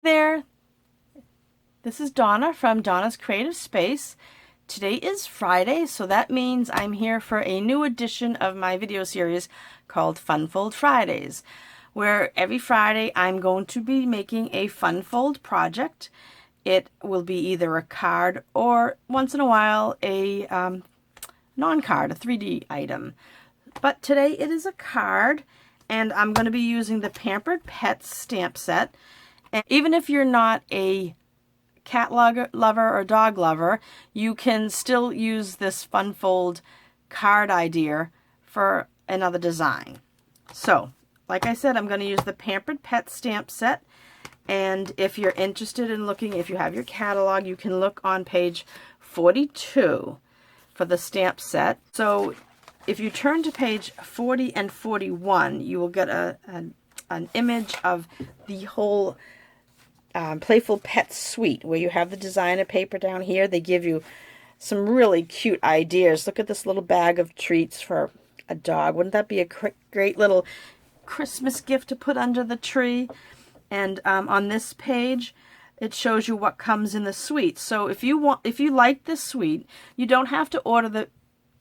There, this is Donna from Donna's Creative Space. Today is Friday, so that means I'm here for a new edition of my video series called Fun Fold Fridays, where every Friday I'm going to be making a fun fold project. It will be either a card or once in a while a non-card, a 3D item. But today it is a card, and I'm going to be using the Pampered Pets stamp set. And even if you're not a cat lover or dog lover, you can still use this fun fold card idea for another design. So, like I said, I'm going to use the Pampered Pet stamp set. And if you're interested in looking, if you have your catalog, you can look on page 42 for the stamp set. So if you turn to page 40 and 41, you will get an image of the whole Playful Pet Suite, where you have the designer paper down here. They give you some really cute ideas. Look at this little bag of treats for a dog. Wouldn't that be a great little Christmas gift to put under the tree? And on this page, it shows you what comes in the suite. So if you like this suite, you don't have to order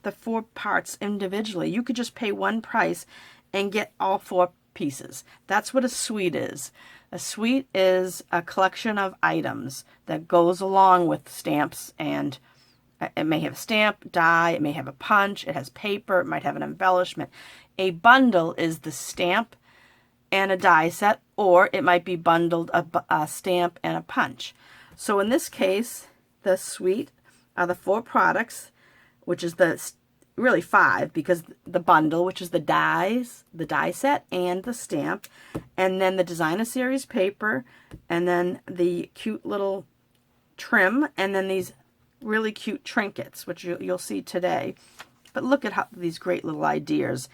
the 4 parts individually. You could just pay one price and get all 4 pieces. That's what a suite is. A suite is a collection of items that goes along with stamps, and it may have a stamp, die, it may have a punch, it has paper, it might have an embellishment. A bundle is the stamp and a die set, or it might be bundled a stamp and a punch. So in this case, the suite are the 4 products, which is really 5, because the bundle, which is the die set and the stamp, and then the designer series paper, and then the cute little trim, and then these really cute trinkets, which you'll see today. But look at these great little ideas.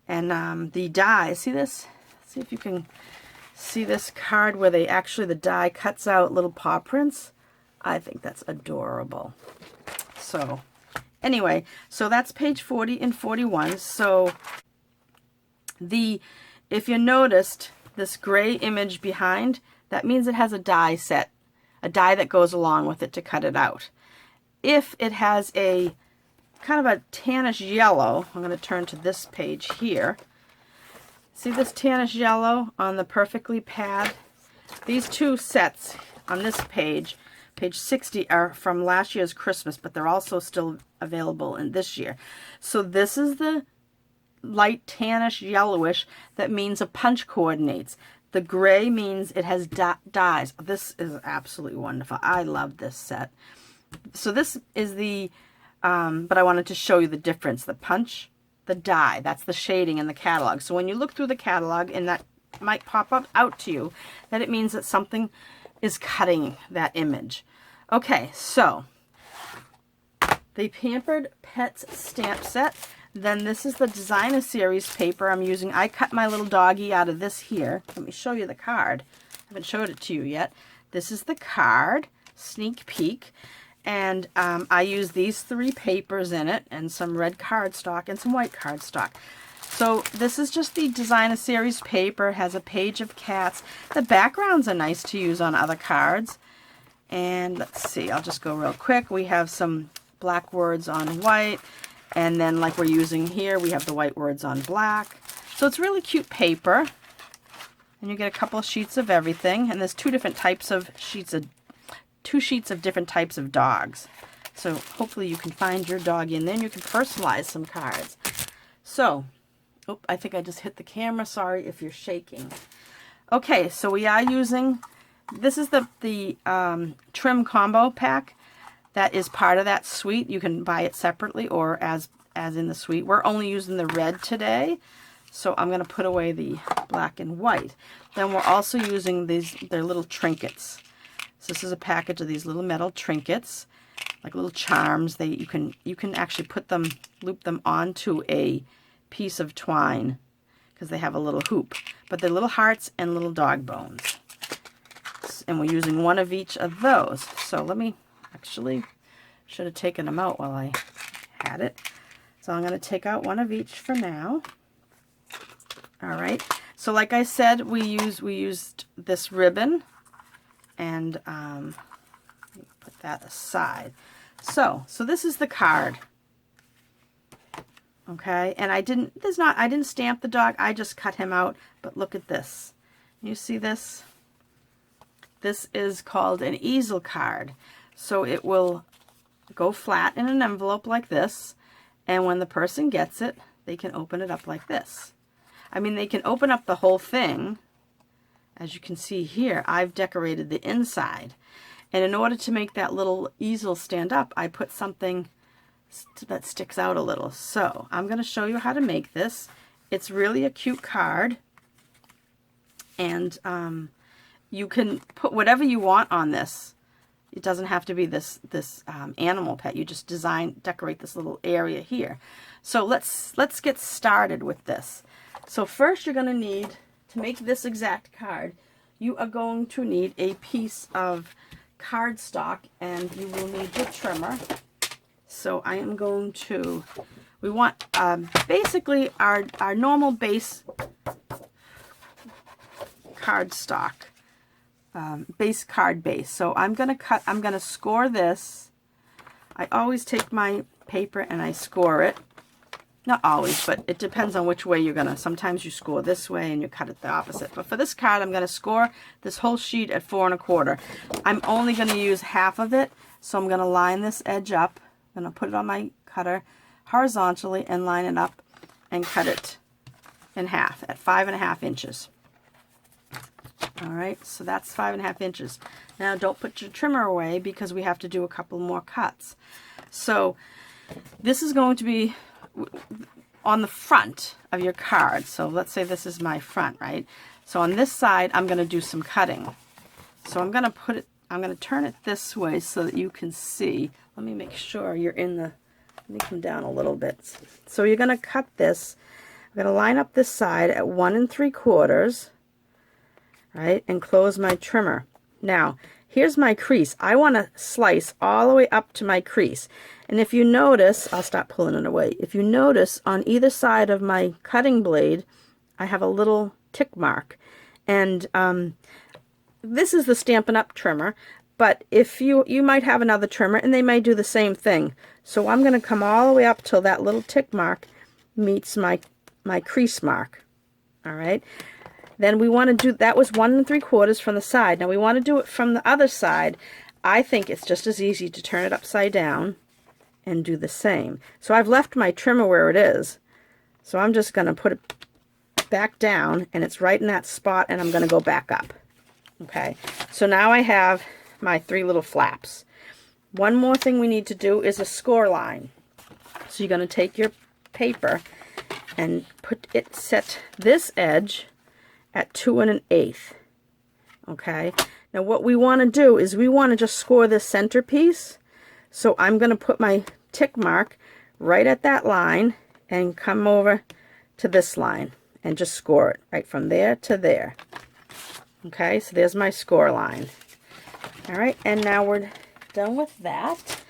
And the die, see this? See if you can see this card where the die cuts out little paw prints. I think that's adorable. So anyway, so that's page 40 and 41. So if you noticed this gray image behind, that means it has a die set, a die that goes along with it to cut it out. If it has a kind of a tannish yellow, I'm going to turn to this page here. See this tannish yellow on the Perfectly pad? These 2 sets on this page 60, are from last year's Christmas, but they're also still available in this year. So this is the light tannish yellowish that means a punch coordinates. The gray means it has dies. This is absolutely wonderful. I love this set. So this is but I wanted to show you the difference. The punch, the die, that's the shading in the catalog. So when you look through the catalog, and that might pop up out to you, that it means that something is cutting that image. Okay, so the Pampered Pets stamp set. Then this is the designer series paper I'm using. I cut my little doggy out of this here. Let me show you the card. I haven't showed it to you yet. This is the card, sneak peek. And I use these 3 papers in it, and some red cardstock and some white cardstock. So this is just the designer series paper. It has a page of cats. The backgrounds are nice to use on other cards. And let's see, I'll just go real quick. We have some black words on white, and then like we're using here, we have the white words on black. So it's really cute paper. And you get a couple of sheets of everything, and there's 2 different types of sheets of 2 sheets of different types of dogs. So hopefully you can find your dog in there, and you can personalize some cards. So, I think I just hit the camera. Sorry if you're shaking. Okay, so we are using, this is the trim combo pack that is part of that suite. You can buy it separately or as in the suite. We're only using the red today, so I'm going to put away the black and white. Then we're also using their little trinkets. So this is a package of these little metal trinkets, like little charms. You can actually loop them onto a piece of twine, because they have a little hoop. But they're little hearts and little dog bones. And we're using 1 of each of those. So let me, actually, should have taken them out while I had it. So I'm going to take out 1 of each for now. All right. So like I said, we used this ribbon and put that aside. So this is the card. Okay, and I didn't stamp the dog, I just cut him out, but look at this. You see this? This is called an easel card. So it will go flat in an envelope like this, and when the person gets it, they can open it up like this. I mean, they can open up the whole thing. As you can see here, I've decorated the inside. And in order to make that little easel stand up, I put something that sticks out a little. So I'm going to show you how to make this. It's really a cute card, and you can put whatever you want on this. It doesn't have to be this animal pet. You just decorate this little area here. So let's get started with this. So first you're going to need, to make this exact card, you are going to need a piece of cardstock, and you will need your trimmer. So I am going to, we want basically our normal base cardstock, base card base. So I'm going to score this. I always take my paper and I score it. Not always, but it depends on which way you're going to. Sometimes you score this way and you cut it the opposite. But for this card, I'm going to score this whole sheet at 4 1/4. I'm only going to use half of it, so I'm going to line this edge up. I'm going to put it on my cutter horizontally and line it up and cut it in half at 5 1/2 inches. All right, so that's 5 1/2 inches. Now don't put your trimmer away because we have to do a couple more cuts. So this is going to be on the front of your card. So let's say this is my front, right? So on this side, I'm going to do some cutting. So I'm going to turn it this way so that you can see. Let me make sure you're in the, let me come down a little bit. So you're going to cut this. I'm going to line up this side at 1 3/4, right, and close my trimmer. Now, here's my crease. I want to slice all the way up to my crease. And if you notice, I'll stop pulling it away. If you notice, on either side of my cutting blade, I have a little tick mark. And this is the Stampin' Up! Trimmer. But if you might have another trimmer, and they may do the same thing. So I'm going to come all the way up till that little tick mark meets my crease mark. All right. Then we want to do, that was 1 3/4 from the side. Now we want to do it from the other side. I think it's just as easy to turn it upside down and do the same. So I've left my trimmer where it is. So I'm just going to put it back down, and it's right in that spot, and I'm going to go back up. Okay. So now I have my 3 little flaps. One more thing we need to do is a score line. So you're going to take your paper and set this edge at 2 1/8. Okay. Now what we want to do is we want to just score this center piece. So I'm going to put my tick mark right at that line and come over to this line and just score it right from there to there. Okay, so there's my score line. All right, and now we're done with that,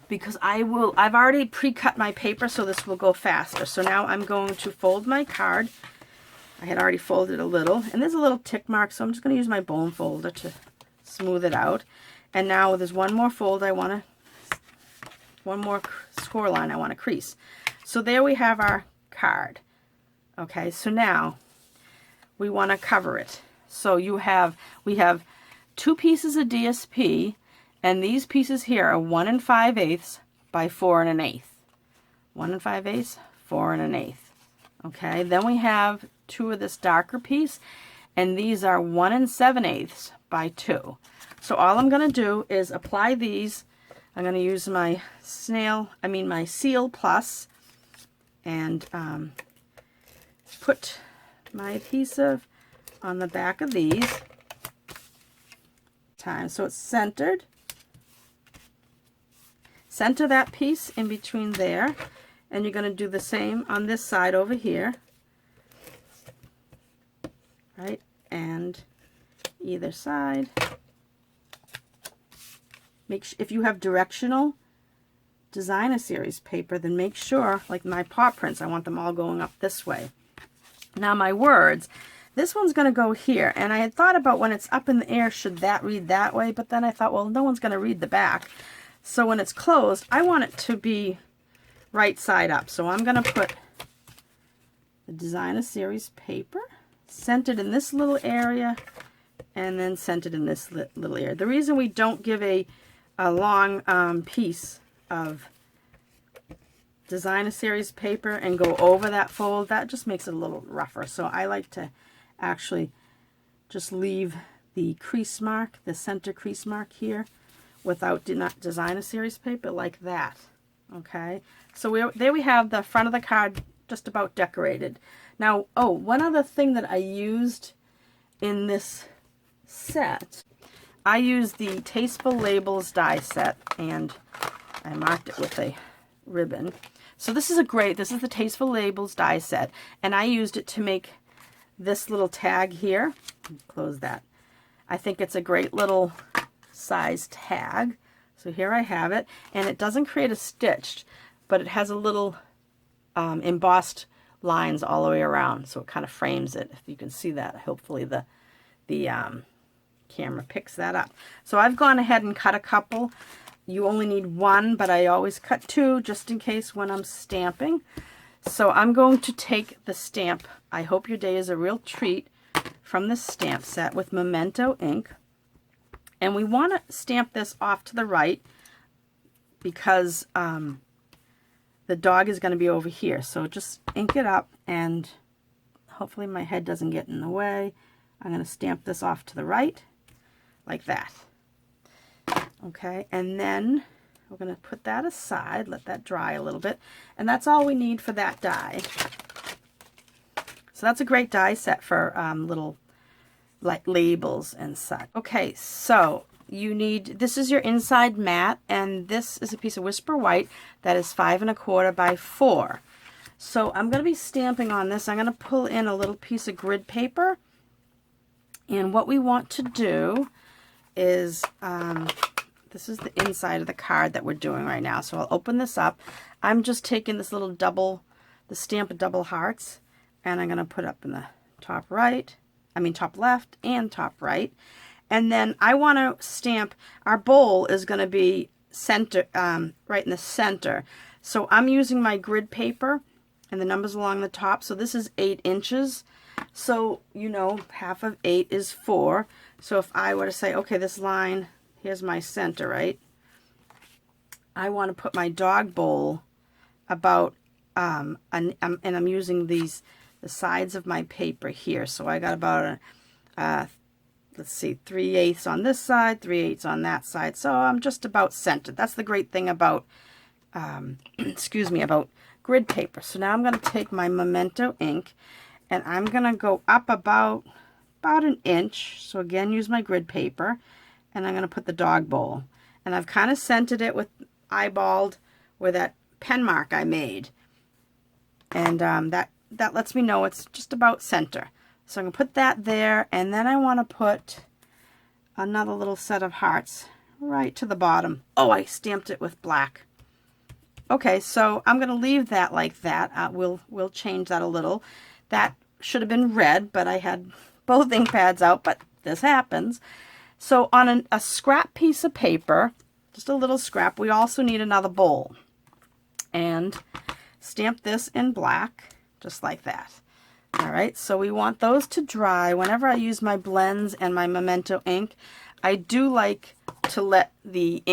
because I've already pre-cut my paper, so this will go faster. So now I'm going to fold my card. I had already folded a little, and there's a little tick mark, so I'm just going to use my bone folder to smooth it out. And now there's one more fold one more score line I want to crease. So there we have our card. Okay, so now we want to cover it. So we have 2 pieces of DSP, and these pieces here are 1 5/8 by 4 1/8. 1 5/8, 4 1/8. Okay, then we have 2 of this darker piece, and these are 1 7/8 by 2. So all I'm going to do is apply these. I'm going to use my my Seal Plus, and put my adhesive on the back of these so it's centered. Center that piece in between there, and you're going to do the same on this side over here, right, and either side. If you have directional designer series paper, then make sure, like my paw prints, I want them all going up this way. Now my words, This one's going to go here, and I had thought about when it's up in the air, should that read that way? But then I thought, well, no one's going to read the back. So when it's closed, I want it to be right side up. So I'm going to put the Designer Series paper, centered in this little area, and then centered in this little area. The reason we don't give a long piece of Designer Series paper and go over that fold, that just makes it a little rougher. So I like to actually just leave the crease mark, the center crease mark here, without Designer Series paper, like that. Okay, so there we have the front of the card just about decorated. Now, oh, one other thing that I used in this set, I used the Tasteful Labels die set, and I marked it with a ribbon. So this is the Tasteful Labels die set, and I used it to make this little tag here. Close that. I think it's a great little size tag. So here I have it, and it doesn't create a stitch, but it has a little embossed lines all the way around, so it kind of frames it. If you can see that, hopefully the camera picks that up. So I've gone ahead and cut a couple. You only need one, but I always cut two just in case when I'm stamping. So I'm going to take the stamp, I Hope Your Day is a Real Treat, from this stamp set with Memento ink. And we want to stamp this off to the right because the dog is going to be over here. So just ink it up, and hopefully my head doesn't get in the way. I'm going to stamp this off to the right like that. Okay, and then we're going to put that aside, let that dry a little bit, and that's all we need for that die. So that's a great die set for little like labels and such. Okay, so you need, this is your inside mat, and this is a piece of Whisper White that is 5 1/4 by 4. So I'm going to be stamping on this. I'm going to pull in a little piece of grid paper, and what we want to do is, this is the inside of the card that we're doing right now. So I'll open this up. I'm just taking this little the stamp of double hearts, and I'm going to put up in the top left and top right. And then I want to stamp, our bowl is going to be center, right in the center. So I'm using my grid paper and the numbers along the top. So this is 8 inches. So, you know, half of 8 is 4. So if I were to say, okay, this line, here's my center, right? I want to put my dog bowl about, and I'm using the sides of my paper here. So I got about let's see, 3/8 on this side, 3/8 on that side. So I'm just about centered. That's the great thing about, excuse me, about grid paper. So now I'm going to take my Memento ink, and I'm going to go up about 1 inch. So again, use my grid paper, and I'm going to put the dog bowl. And I've kind of centered it with eyeballed where that pen mark I made. And that lets me know it's just about center. So I'm going to put that there, and then I want to put another little set of hearts right to the bottom. Oh, I stamped it with black. Okay, so I'm going to leave that like that. We'll change that a little. That should have been red, but I had both ink pads out, but this happens. So on a scrap piece of paper, just a little scrap, we also need another bowl. And stamp this in black, just like that. All right, so we want those to dry. Whenever I use my blends and my Memento ink, I do like to let the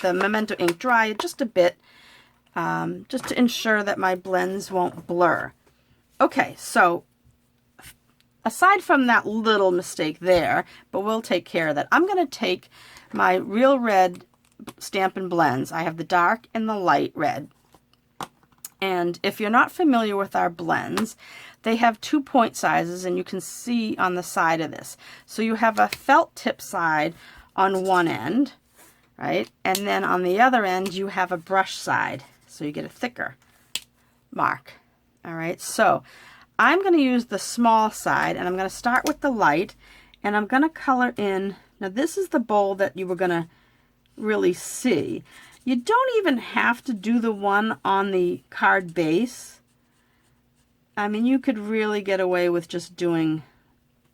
Memento ink dry just a bit, just to ensure that my blends won't blur. Okay, so aside from that little mistake there, but we'll take care of that, I'm going to take my Real Red Stampin' Blends. I have the dark and the light red. And if you're not familiar with our blends, they have 2 point sizes, and you can see on the side of this. So you have a felt tip side on one end, right? And then on the other end, you have a brush side. So you get a thicker mark. All right, so I'm going to use the small side, and I'm going to start with the light, and I'm going to color in. Now this is the bowl that you were going to really see. You don't even have to do the one on the card base. I mean, you could really get away with just doing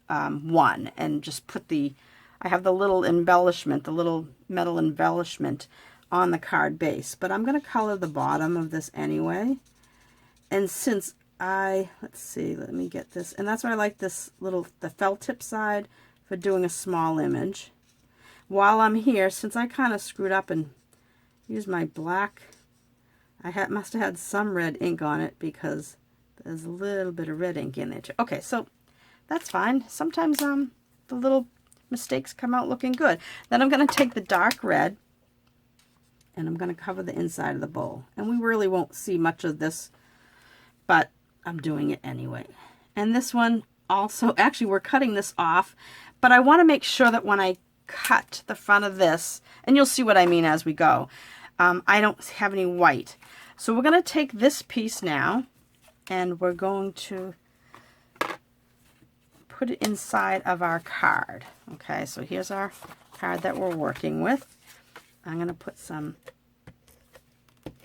one and just put I have the little embellishment, the little metal embellishment on the card base, but I'm going to color the bottom of this anyway. And since let's see, let me get this, and that's why I like this the felt tip side for doing a small image. While I'm here, since I kind of screwed up and used my black, must have had some red ink on it because there's a little bit of red ink in there too. Okay, so that's fine. Sometimes the little mistakes come out looking good. Then I'm going to take the dark red and I'm going to cover the inside of the bowl. And we really won't see much of this, but I'm doing it anyway. And this one also, actually we're cutting this off, but I want to make sure that when I cut the front of this, and you'll see what I mean as we go, I don't have any white. So we're going to take this piece now and we're going to put it inside of our card. Okay, so here's our card that we're working with. I'm going to put some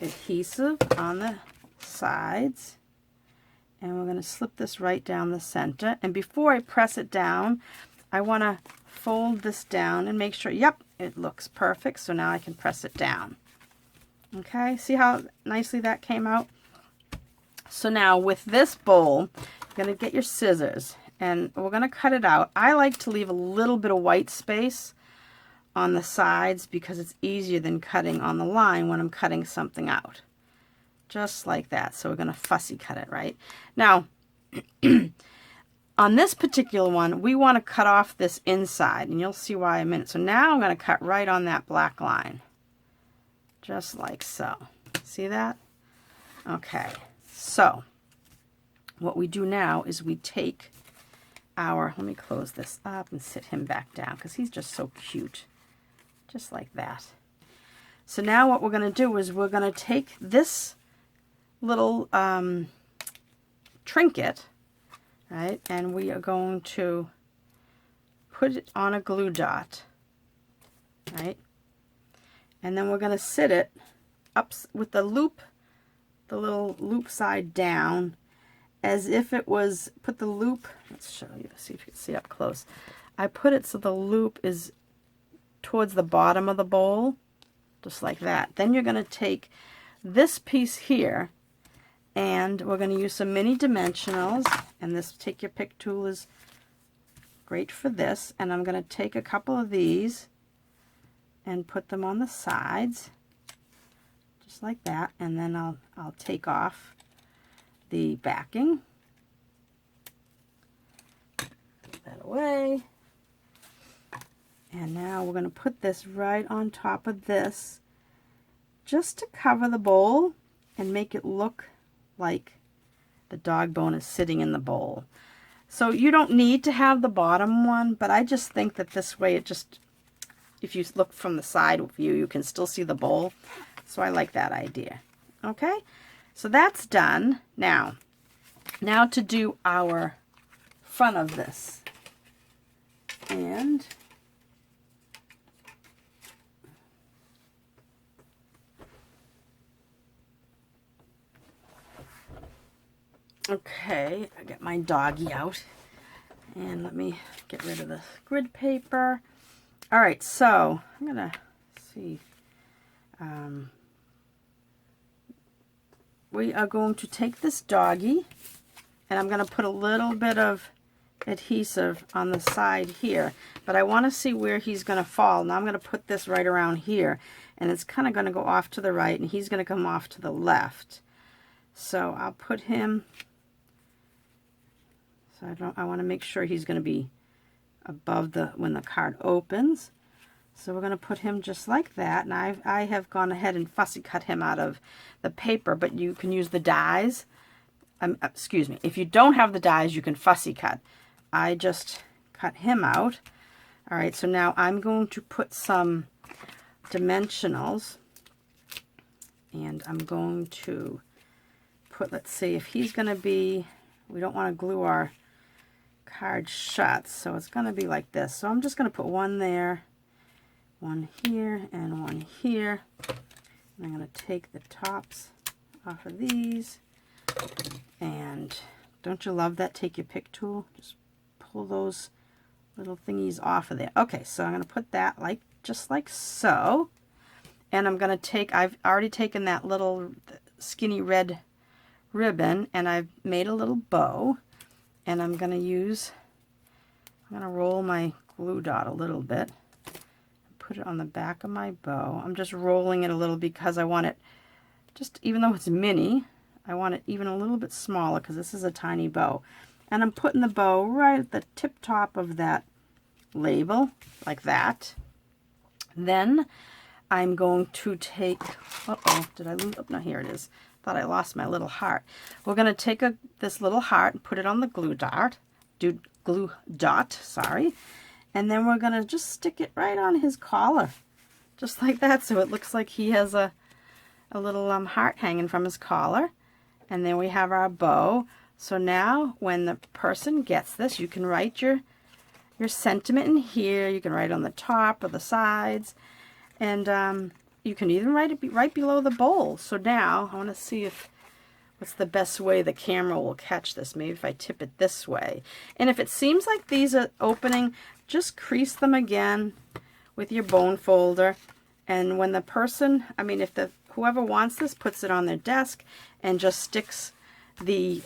adhesive on the sides and we're going to slip this right down the center. And before I press it down, I want to fold this down and make sure, yep, it looks perfect. So now I can press it down. Okay, see how nicely that came out? So now with this bowl, you're going to get your scissors and we're going to cut it out. I like to leave a little bit of white space on the sides because it's easier than cutting on the line when I'm cutting something out. Just like that. So we're going to fussy cut it, right? Now, on this particular one, we want to cut off this inside, and you'll see why in a minute. So now I'm going to cut right on that black line. Just like so. See that? Okay. So, what we do now is we take let me close this up and sit him back down because he's just so cute. Just like that. So now what we're going to do is we're going to take this little trinket, right, and we are going to put it on a glue dot, right, and then we're going to sit it up with the little loop side down, as if it was, put the loop, let's show you, see if you can see up close. I put it so the loop is towards the bottom of the bowl, just like that. Then you're going to take this piece here, and we're going to use some mini dimensionals, and this take your pick tool is great for this, and I'm going to take a couple of these and put them on the sides, just like that, and then I'll take off the backing. Put that away. And now we're going to put this right on top of this just to cover the bowl and make it look like the dog bone is sitting in the bowl. So you don't need to have the bottom one, but I just think that this way it just, if you look from the side view, you can still see the bowl. So I like that idea. Okay, so that's done. Now to do our front of this. And okay, I get my doggy out. And let me get rid of the grid paper. All right, so I'm going to see. We are going to take this doggy, and I'm going to put a little bit of adhesive on the side here, but I want to see where he's going to fall. Now I'm going to put this right around here, and it's kind of going to go off to the right, and he's going to come off to the left. So I'll put him, so I want to make sure he's going to be above when the card opens. So we're going to put him just like that, and I have gone ahead and fussy cut him out of the paper, but you can use the dies. Excuse me, if you don't have the dies, you can fussy cut. I just cut him out. All right, so now I'm going to put some dimensionals, and I'm going to put, let's see, if he's going to be, we don't want to glue our card shut, so it's going to be like this. So I'm just going to put one there, one here, and one here. And I'm going to take the tops off of these and Don't you love that take your pick tool? Just pull those little thingies off of there. Okay, so I'm going to put that just like so. And I'm going to take, I've already taken that little skinny red ribbon and I've made a little bow. And I'm going to roll my glue dot a little bit. Put it on the back of my bow. I'm just rolling it a little because I want it, just even though it's mini, I want it even a little bit smaller because this is a tiny bow. And I'm putting the bow right at the tip top of that label, like that. Then I'm going to take, uh-oh, did I lose, oh, no, here it is. Thought I lost my little heart. We're going to take this little heart and put it on the glue dot, sorry. And then we're going to just stick it right on his collar, just like that, so it looks like he has a little heart hanging from his collar. And then we have our bow. So now when the person gets this, you can write your sentiment in here. You can write on the top or the sides. And you can even write it right below the bowl. So now I want to see what's the best way the camera will catch this. Maybe if I tip it this way. And if it seems like these are opening, just crease them again with your bone folder. And when the person, I mean, if whoever wants this puts it on their desk and just sticks the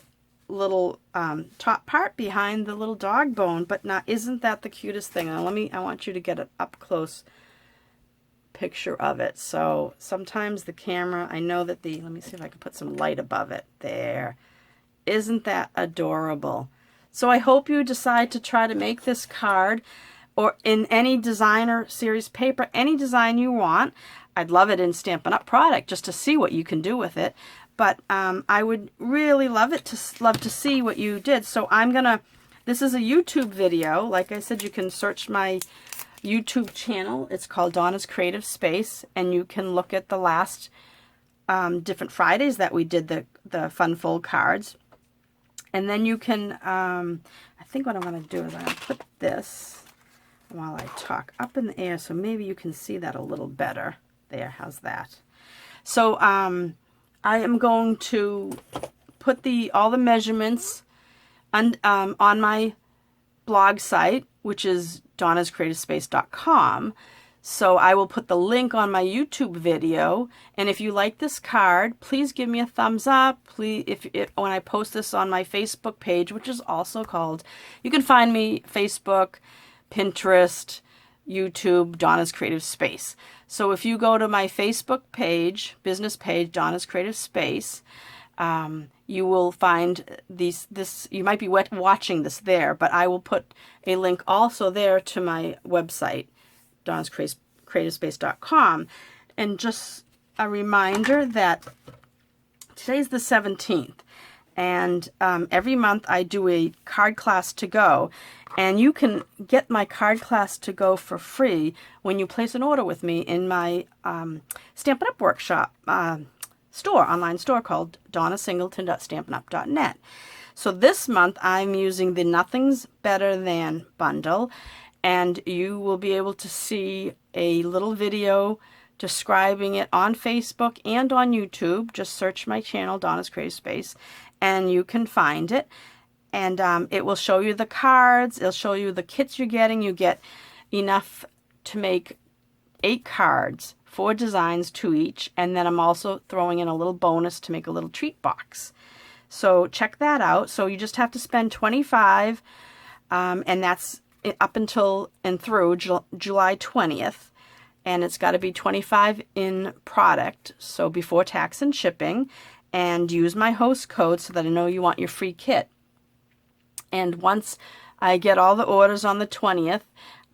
little top part behind the little dog bone, but isn't that the cutest thing? Now I want you to get an up close picture of it. So sometimes the camera, I know that let me see if I can put some light above it. There. Isn't that adorable? So I hope you decide to try to make this card or in any designer series paper, any design you want. I'd love it in Stampin' Up! Product just to see what you can do with it. But I would really love to see what you did. So this is a YouTube video. Like I said, you can search my YouTube channel. It's called Donna's Creative Space, and you can look at the last different Fridays that we did the fun fold cards. And then you can, I think what I'm going to do is I'm going to put this while I talk up in the air so maybe you can see that a little better. There, how's that? So I am going to put all the measurements on my blog site, which is donnascreativespace.com. So I will put the link on my YouTube video. And if you like this card, please give me a thumbs up. Please, when I post this on my Facebook page, which is also called, you can find me Facebook, Pinterest, YouTube, Donna's Creative Space. So if you go to my Facebook page, business page, Donna's Creative Space, you will find this. You might be watching this there, but I will put a link also there to my website, donnascreativespace.com. And just a reminder that today's the 17th, and every month I do a card class to go. And you can get my card class to go for free when you place an order with me in my Stampin' Up! Workshop online store called donnasingleton.stampinup.net. So this month I'm using the Nothing's Better Than bundle, and you will be able to see a little video describing it on Facebook and on YouTube. Just search my channel, Donna's Creative Space, and you can find it. And it will show you the cards. It'll show you the kits you're getting. You get enough to make 8 cards, 4 designs, 2 each. And then I'm also throwing in a little bonus to make a little treat box. So check that out. So you just have to spend $25, and that's up until and through July 20th. And it's got to be $25 in product, so before tax and shipping. And use my host code so that I know you want your free kit. And once I get all the orders on the 20th,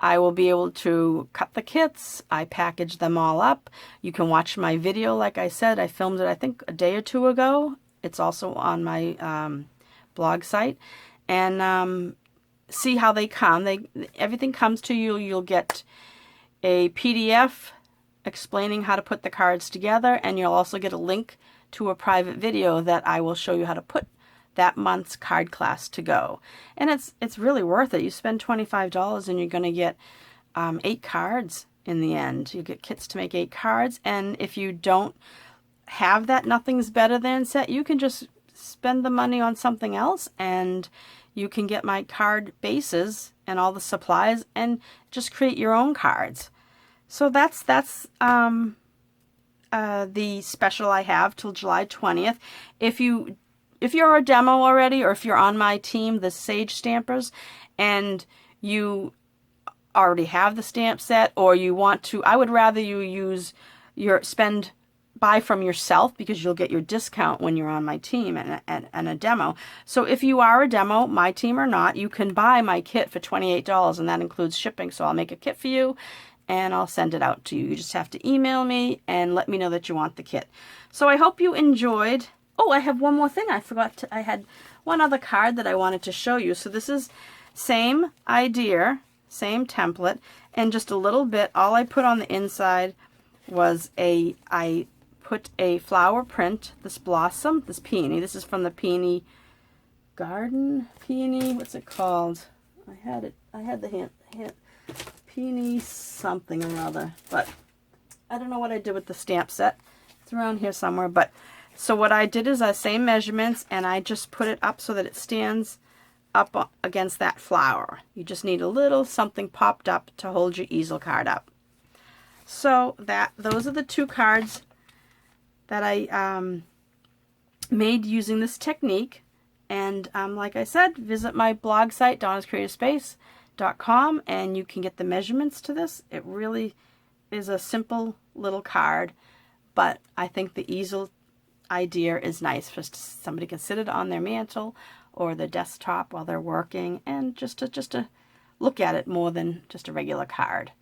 I will be able to cut the kits. I package them all up. You can watch my video. Like I said, I filmed it, I think, a day or 2 ago. It's also on my blog site. And see how they come. Everything comes to you. You'll get a PDF explaining how to put the cards together. And you'll also get a link to a private video that I will show you how to put that month's card class to go. And it's really worth it. You spend $25 and you're going to get 8 cards in the end. You get kits to make 8 cards. And if you don't have that Nothing's Better Than set, you can just spend the money on something else, and you can get my card bases and all the supplies and just create your own cards. So that's the special I have till July 20th. If you're a demo already, or if you're on my team, the Sage Stampers, and you already have the stamp set, or you want to, I would rather you use buy from yourself, because you'll get your discount when you're on my team and a demo. So if you are a demo, my team or not, you can buy my kit for $28, and that includes shipping. So I'll make a kit for you and I'll send it out to you. You just have to email me and let me know that you want the kit. So I hope you enjoyed. Oh, I have one more thing I forgot. I had one other card that I wanted to show you. So this is same idea, same template, and just a little bit. All I put on the inside was I put a flower print, this blossom, this peony. This is from the Peony Garden. Peony, what's it called? I had the hint. Peony something or other, but I don't know what I did with the stamp set. It's around here somewhere. But so what I did is same measurements, and I just put it up so that it stands up against that flower. You just need a little something popped up to hold your easel card up. So those are the two cards that I made using this technique. And like I said, visit my blog site, donnascreativespace.com, and you can get the measurements to this. It really is a simple little card, but I think the easel idea is nice. Just somebody can sit it on their mantle or their desktop while they're working, and just to look at it more than just a regular card.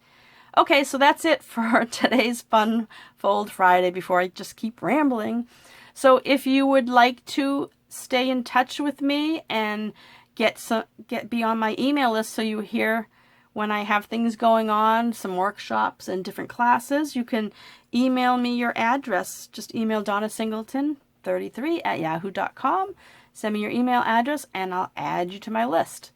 Okay, so that's it for today's Fun Fold Friday before I just keep rambling. So if you would like to stay in touch with me and be on my email list so you hear when I have things going on, some workshops and different classes, you can email me your address. Just email donnasingleton33@yahoo.com. Send me your email address and I'll add you to my list.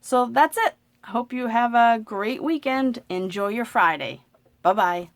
So that's it. Hope you have a great weekend. Enjoy your Friday. Bye-bye.